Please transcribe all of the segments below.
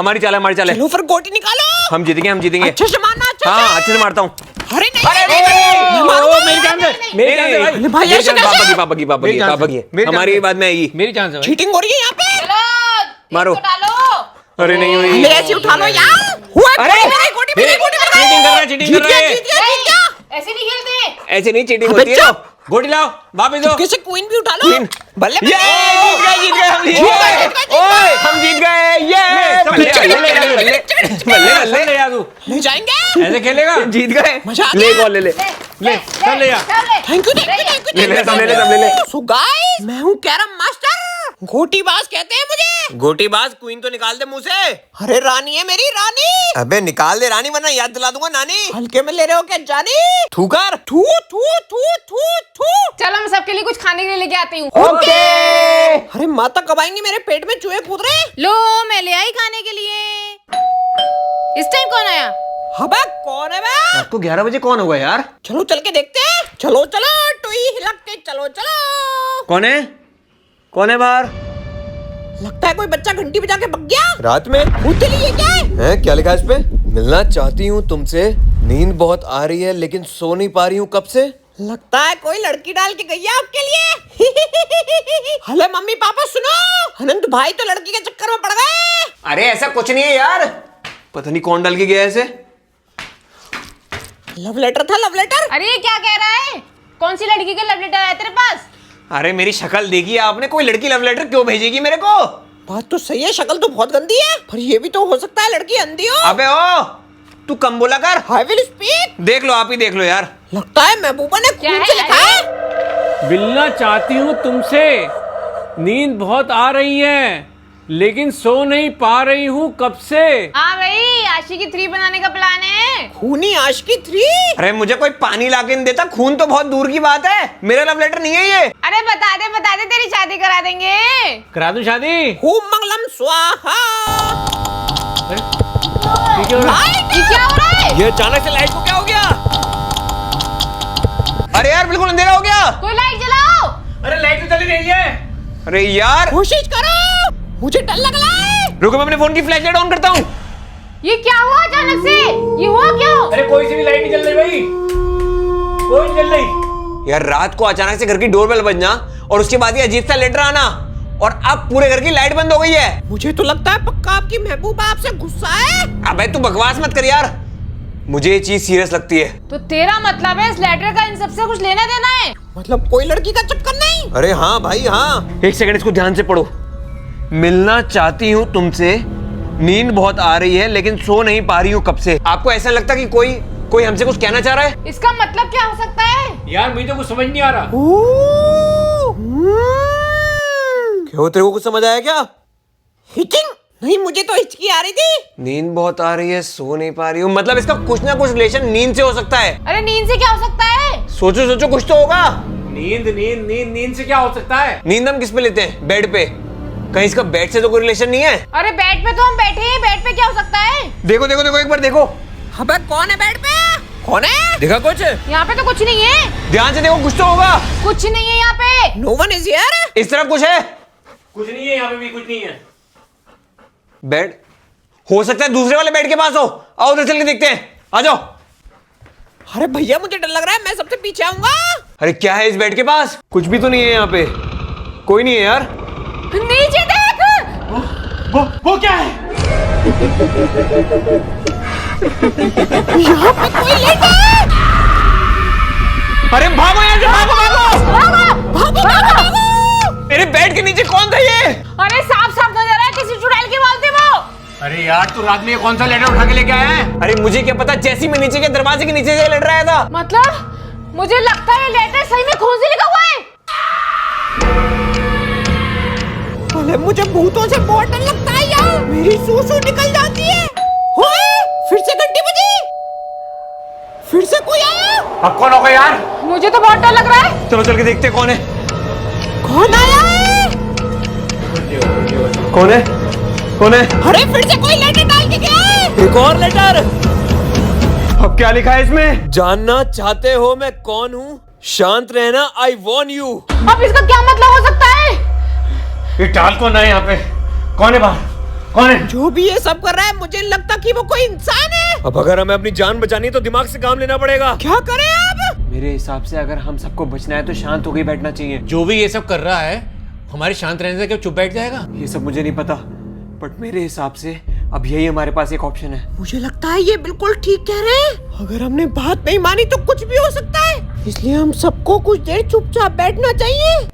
हमारी चाल है, हमारी चाल है। चलो फिर गोटी निकालो। हम जीतेंगे, हम जीतेंगे। अच्छे से मारना, अच्छे से। हाँ, अच्छे से मारता हूँ। अरे नहीं, मैं मारूंगा। मेरी जान से, मेरी जान से भाई। अरे भाई ऐसे कैसे? पापा की मेरी जान से। हमारी बात में आएगी। मेरी जान से भाई। चीटिंग हो रही है यहाँ पे। चलो मारो। इसको डालो। अरे नहीं हुई। ले ऐसे उठा लो यार। हुआ अरे! गोटी मेरी, गोटी मेरी। चीटिंग कर रहा है, चीटिंग जीत कर गया, रहा है। जीत गया, जीत गया। ऐसे नहीं खेलते। ऐसे नहीं चीटिंग अबे होती है ना। चुप। गोटी लाओ, वापस दो। कैसे क्वीन भी उठा लो। क्वीन। बल्ले ये जीत गए, हम जीत गए। ओए, हम जीत गए। ये सब ले जा, बल्ले, सब ले जा, बल्ले, बल्ले, बल्ले, सब ले जा तू। ले जाएंगे। ऐसे खेलेगा? जीत गए। मजा आ ले गया। कॉल ले ले। ले, सब ले जा। Thank you, thank you, thank you, ले ले, थैंक सब यू। ले ले, सब ले ले। सो गाइस, मैं हूँ कैरम मास्टर। गोटीबाज कहते हैं मुझे। गोटीबाज क्वीन तो निकाल दे मुंह से। अरे रानी है मेरी रानी। अबे निकाल दे रानी, वरना याद दिला दूंगा नानी। हल्के में ले रहे हो क्या जानी? थू कर। थू थू थू थू थू। चलो मैं सबके लिए कुछ खाने के लिए लेके आती हूँ। ओके। अरे माता कब आएंगी? मेरे पेट में चूहे कूद रहे हैं। लो मैं ले आई खाने के लिए। इस टाइम कौन आया? अबे कौन है बे? रात को 11 बजे कौन होगा यार? चलो चल के देखते हैं। चलो चलो टुई हिलक के चलो चलो। कौन है? कौन है बाहर? लगता है कोई बच्चा घंटी बजा के भग गया। रात में भूत लिए क्या है? है क्या लिखा है इस पे? मिलना चाहती हूँ तुमसे, नींद बहुत आ रही है लेकिन सो नहीं पा रही हूँ कब से। लगता है कोई लड़की डाल के गई है आपके लिए। हेलो मम्मी पापा सुनो, अनंत भाई तो लड़की के चक्कर में पड़ गए। अरे ऐसा कुछ नहीं है यार, पता नहीं कौन डाल के गया है ऐसे। लव लेटर था, लव लेटर। अरे ये क्या कह रहा है? कौन सी लड़की का लव लेटर आया तेरे पास? अरे मेरी शक्ल देखी आपने, कोई लड़की लव लेटर क्यों भेजेगी मेरे को? बात तो सही है, शक्ल तो बहुत गंदी है, पर ये भी तो हो सकता है लड़की अंधी हो। अबे ओ, तू कम बोला कर। I will speak. देख लो, आप ही देख लो यार। लगता है महबूबा ने क्या खून है? से लिखा है। मिलना चाहती हूँ तुमसे, नींद बहुत आ रही है लेकिन सो नहीं पा रही हूँ कब से। हाँ भाई, आशिकी 3 बनाने का प्लान है। खूनी आशिकी 3। अरे मुझे कोई पानी लाके नहीं देता, खून तो बहुत दूर की बात है। मेरा लव लेटर नहीं है ये। अरे बता दे तेरी शादी करा देंगे। करा दूं शादी? खूब मंगलम स्वाहा। ठीक है लाइट। ये क्या हो रहा है? ये अचानक से लाइट को क्या हो गया? अरे यार बिल्कुल अंधेरा हो गया। कोई लाइट जलाओ। अरे लाइट तो चली रही है। अरे यार कोशिश करो, मुझे डर लग रहा है। रुको, मैं अपने फोन की फ्लैश लाइट ऑन करता हूँ। ये क्या हुआ अचानक से? ये हुआ क्यों? अरे कोई सी भी लाइट नहीं जल रही भाई, कोई नहीं जल रही। यार रात को अचानक से घर की डोरबेल बजना और उसके बाद ये अजीब सा लेटर आना, और अब पूरे घर की लाइट बंद हो गई है। मुझे तो लगता है पक्का आपकी महबूबा आपसे गुस्सा है। अबे तू बकवास मत कर यार, मुझे ये चीज सीरियस लगती है। तो तेरा मतलब है इस लेटर का इन सबसे कुछ लेना देना है? मतलब कोई लड़की का चक्कर नहीं। अरे हाँ भाई हाँ, एक सेकंड इसको ध्यान से पढ़ो। मिलना चाहती हूँ तुमसे, नींद बहुत आ रही है लेकिन सो नहीं पा रही हूँ कब से। आपको ऐसा लगता कि कोई हमसे कुछ कहना चाह रहा है? इसका मतलब क्या हो सकता है? यार मुझे तो कुछ समझ नहीं आ रहा। क्यों, तेरे को कुछ समझ आया क्या? हिचिंग नहीं, मुझे तो हिचकी आ रही थी। नींद बहुत आ रही है, सो नहीं पा रही हूँ, मतलब इसका कुछ ना कुछ रिलेशन नींद से हो सकता है। अरे नींद से क्या हो सकता है? सोचो सोचो, कुछ तो होगा। नींद नींद नींद नींद से क्या हो सकता है? नींद हम किस पे लेते हैं? बेड पे। कहीं इसका बेड से तो कोई रिलेशन नहीं है? अरे बेड पे तो हम बैठे हैं, बेड पे क्या हो सकता है? देखो देखो देखो, एक बार देखो। अबे कौन है बेड पे? कौन है? देखा कुछ? यहाँ पे तो कुछ नहीं है। ध्यान से देखो, कुछ तो होगा। कुछ नहीं है यहाँ पे। No one is here. इस तरफ कुछ है? कुछ नहीं है यहाँ पे भी, कुछ नहीं है। बेड हो सकता है दूसरे वाले बेड के पास हो। आओ उधर चल के देखते हैं, आ जाओ। अरे भैया मुझे डर लग रहा है, मैं सबसे पीछे आऊंगा। अरे क्या है इस बेड के पास? कुछ भी तो नहीं है यहाँ पे, कोई नहीं है यार। नीचे देख। वो क्या है? यहाँ पे कोई लेटा है। अरे भागो यहाँ से, भागो भागो। भागो भागो भागो भागो। मेरे बेड के नीचे कौन था ये? अरे साफ साफ नजर आ रहा है किसी चुड़ैल के बाल थे वो। अरे यार तू रात में ये कौन सा लेटर उठा के लेके आया है? अरे मुझे क्या पता, जैसे ही मैं नीचे के दरवाजे के नीचे से लड़ रहा था। मतलब मुझे लगता है लेटर सही में खून से लिखा हुआ है। अरे मुझे भूतों से बहुत डर लगता है यार, मेरी सूसू निकल जाती है। ओए, फिर से घंटी बजी, फिर से कोई आया। अब कौन होगा यार? मुझे तो बहुत डर लग रहा है। चलो चल के देखते हैं कौन है। कौन आया है? कौन है? कौन है? अरे फिर से कोई लेटर डाल के गया है। एक और लेटर। अब क्या लिखा है इसमें? जानना चाहते हो मैं कौन हूँ, शांत रहना, आई वॉर्न यू। अब इसका क्या मतलब हो सकता है? ये टाल कौन है यहाँ पे? कौन है बाहर? कौन है? जो भी ये सब कर रहा है मुझे लगता कि वो कोई इंसान है। अब अगर हमें अपनी जान बचानी है तो दिमाग से काम लेना पड़ेगा। क्या करें अब? मेरे हिसाब से अगर हम सबको बचना है तो शांत होकर बैठना चाहिए। जो भी ये सब कर रहा है हमारे शांत रहने से क्या चुप बैठ जाएगा? ये सब मुझे नहीं पता, बट मेरे हिसाब से अब यही हमारे पास एक ऑप्शन है। मुझे लगता है ये बिल्कुल ठीक कह रहे हैं। अगर हमने बात नहीं मानी तो कुछ भी हो सकता है, इसलिए हम सबको कुछ देर चुपचाप बैठना चाहिए।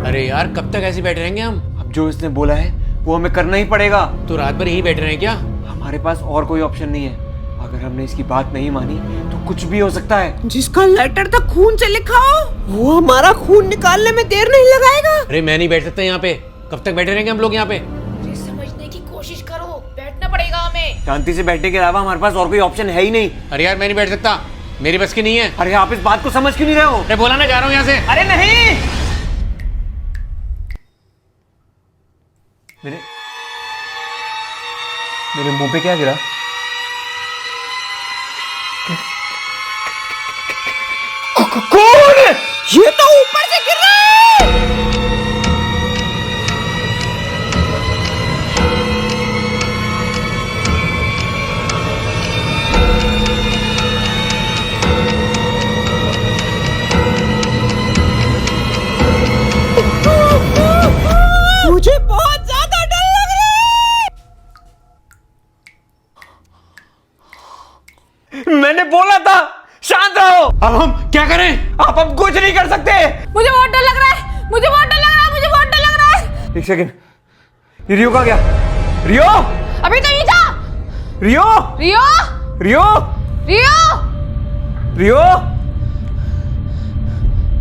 अरे यार कब तक ऐसे बैठे रहेंगे हम? अब जो इसने बोला है वो हमें करना ही पड़ेगा। तो रात भर यही बैठे रहे क्या? हमारे पास और कोई ऑप्शन नहीं है। अगर हमने इसकी बात नहीं मानी तो कुछ भी हो सकता है। जिसका लेटर तक खून से लिखा हो वो हमारा खून निकालने में देर नहीं लगाएगा। अरे मैं नहीं बैठ सकता यहाँ पे। कब तक बैठे रहेंगे हम लोग यहाँ पे? समझने की कोशिश करो, बैठना पड़ेगा हमें। शांति से बैठने के अलावा हमारे पास और कोई ऑप्शन है ही नहीं। अरे यार मैं नहीं बैठ सकता, मेरी बस की नहीं है। अरे आप इस बात को समझ क्यों नहीं रहे हो? अरे बोला ना जा रहा हूँ यहाँ से। अरे नहीं, मेरे मुंह पे क्या गिरा? कौन? ये तो ऊपर से गिर रहा है। मुझे बहुत ज्यादा डर लग रहा है। मैंने बोला था शांत रहो। अब हम क्या करें? आप अब कुछ नहीं कर सकते। मुझे बहुत डर लग रहा है, मुझे बहुत डर लग रहा है, मुझे बहुत डर लग रहा है। एक सेकंड, ये रियो का क्या? रियो, अभी तो ये था। रियो, रियो, रियो, रियो, रियो,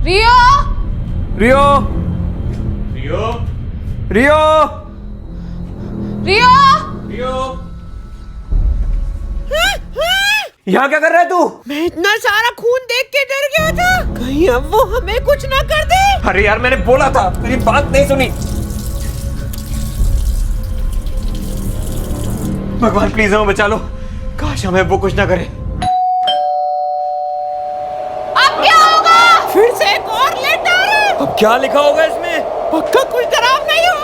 रियो, रियो, रियो, रियो, रियो। रियो। यहाँ क्या कर रहा है तू? मैं इतना सारा खून देख के डर गया था, कहीं अब वो हमें कुछ ना कर दे। अरे यार मैंने बोला था, मेरी बात नहीं सुनी। भगवान प्लीज हमें बचा लो, काश हमें वो कुछ ना करे। अब क्या होगा? फिर से एक और लेटर। अब क्या लिखा होगा इसमें? पक्का कुछ डरावना ही होगा।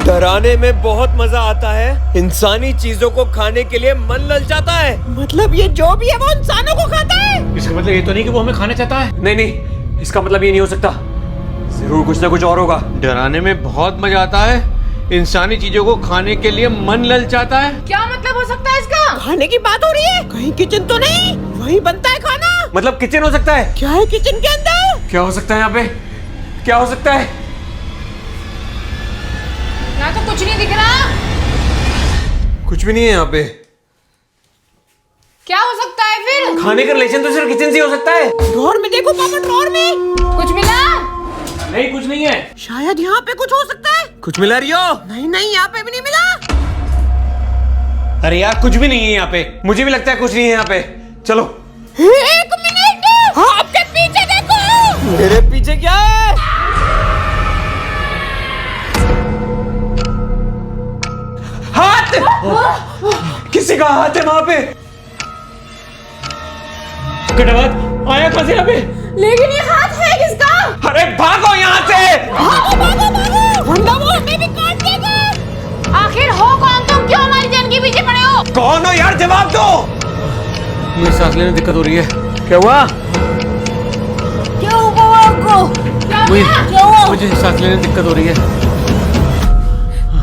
डराने में बहुत मजा आता है, इंसानी चीजों को खाने के लिए मन ललचाता है। मतलब ये जो भी है वो इंसानों को खाता है। इसका मतलब ये तो नहीं कि वो हमें खाना चाहता है। नहीं नहीं, इसका मतलब ये नहीं हो सकता। जरूर कुछ ना कुछ और होगा। डराने में बहुत मजा आता है, इंसानी चीजों को खाने के लिए मन ललचाता है। क्या मतलब हो सकता है इसका? खाने की बात हो रही है, कहीं किचन तो नहीं? वहीं बनता है खाना। मतलब किचन हो सकता है? क्या है किचन के अंदर? क्या हो सकता है यहाँ पे? क्या हो सकता है? यहाँ तो कुछ नहीं दिख रहा। कुछ भी नहीं है यहाँ पे। क्या हो सकता है फिर? खाने का रिलेशन तो सिर्फ किचन से ही हो सकता है। ड्रॉर में देखो पापा, ड्रॉर में। कुछ मिला? नहीं कुछ नहीं है। शायद यहाँ पे कुछ हो सकता है। कुछ मिला रियो? नहीं नहीं, यहाँ पे भी नहीं मिला। अरे यार कुछ भी नहीं है यहाँ पे। मुझे भी लगता है कुछ नहीं है यहाँ पे। चलो। एक मिनट, आपके पीछे देखो। मेरे पीछे क्या है? हाथ! किसी का हाथ है वहां पे। कटवात आया कहां से यहाँ पे? लेकिन ये हाथ है किसका? अरे भागो यहाँ से! भागो भागो भागो, वरना वो हमें भी काट देगा। आखिर हो कौन तुम? क्यों हमारी जान के पीछे पड़े हो? कौन हो यार, जवाब दो। मुझे सांस लेने में दिक्कत हो रही है। क्या हुआ? क्या हुआ आपको? मुझे सांस लेने में दिक्कत हो रही है।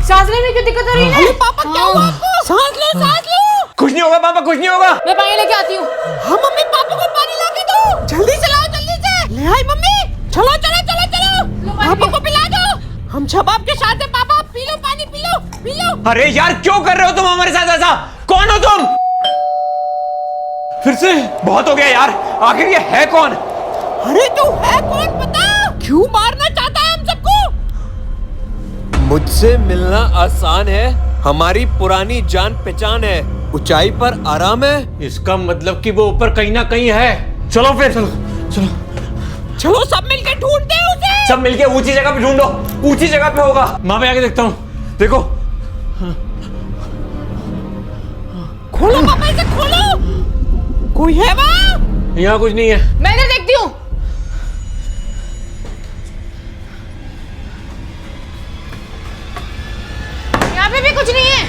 सांस लेने में क्यों दिक्कत हो रही है? अरे पापा क्या हुआ आपको? सांस लो, सांस लो। कुछ नहीं होगा पापा, कुछ नहीं होगा। मैं पानी लेके आती हूँ। हाँ मम्मी, पापा को पानी ला के दो। जल्दी से लाओ, जल्दी से। ले आई मम्मी। चलो चलो चलो चलो, पापा को पिला दो। हम शबाब के साथ हैं पापा, पी लो पानी, पी लो पी लो। अरे यार क्यों कर रहे हो तुम हमारे साथ ऐसा? कौन हो तुम? फिर से बहुत हो गया यार, आखिर ये है कौन? अरे तू है कौन बता? क्यों मारना चाहता है हम सबको? मुझसे मिलना आसान है, हमारी पुरानी जान पहचान है, ऊंचाई पर आराम है। इसका मतलब कि वो ऊपर कहीं ना कहीं है। चलो फिर, चलो चलो चलो सब मिलके ढूंढते हैं उसे। सब मिलके ऊंची जगह पे ढूंढो, ऊंची जगह पे होगा। वहां पे आके देखता हूँ। देखो खोलो पापा, इसे खोलो। कोई है वहाँ? यहाँ कुछ नहीं है। मैं इधर देखती हूँ। यहाँ पे भी कुछ नहीं है।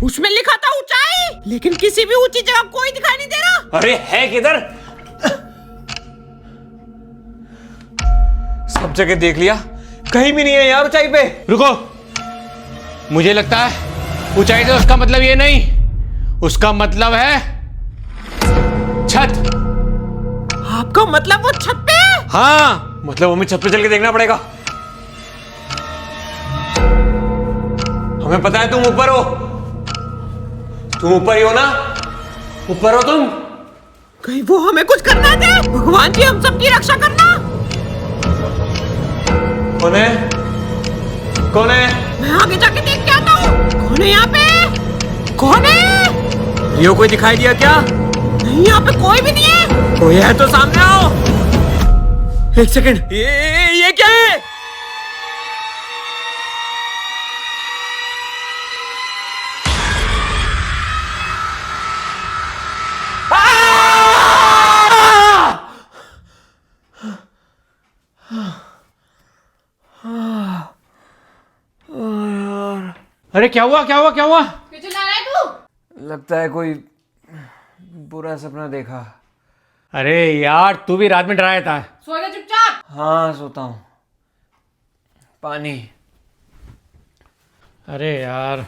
उसमें लिखा था ऊंचाई, लेकिन किसी भी ऊंची जगह कोई दिखाई नहीं दे रहा। अरे है किधर? सब जगह देख लिया, कहीं भी नहीं है यार ऊंचाई पे। रुको, मुझे लगता है ऊंचाई से उसका मतलब ये नहीं, उसका मतलब है छत। आपका मतलब वो छत पे है? हाँ, मतलब हमें छत पे चल के देखना पड़ेगा। हमें पता है तुम ऊपर हो, तुम ऊपर ही हो ना? ऊपर हो तुम। कहीं वो हमें कुछ करना दे। भगवान जी हम सबकी रक्षा करना। कौन है? कौन है? मैं आगे जाके देख के आता हूँ। कौन है यहाँ पे? कौन है? लियो कोई दिखाई दिया क्या? नहीं, यहाँ पे कोई भी नहीं है। कोई है तो सामने आओ। एक सेकंड, ये क्या है? अरे क्या हुआ, क्या हुआ, क्या हुआ? क्यों चिल्ला रहा है तू? लगता है कोई बुरा सपना देखा। अरे यार, तू भी रात में डराया था। सो जा चुपचाप। हाँ सोता हूँ। पानी। अरे यार,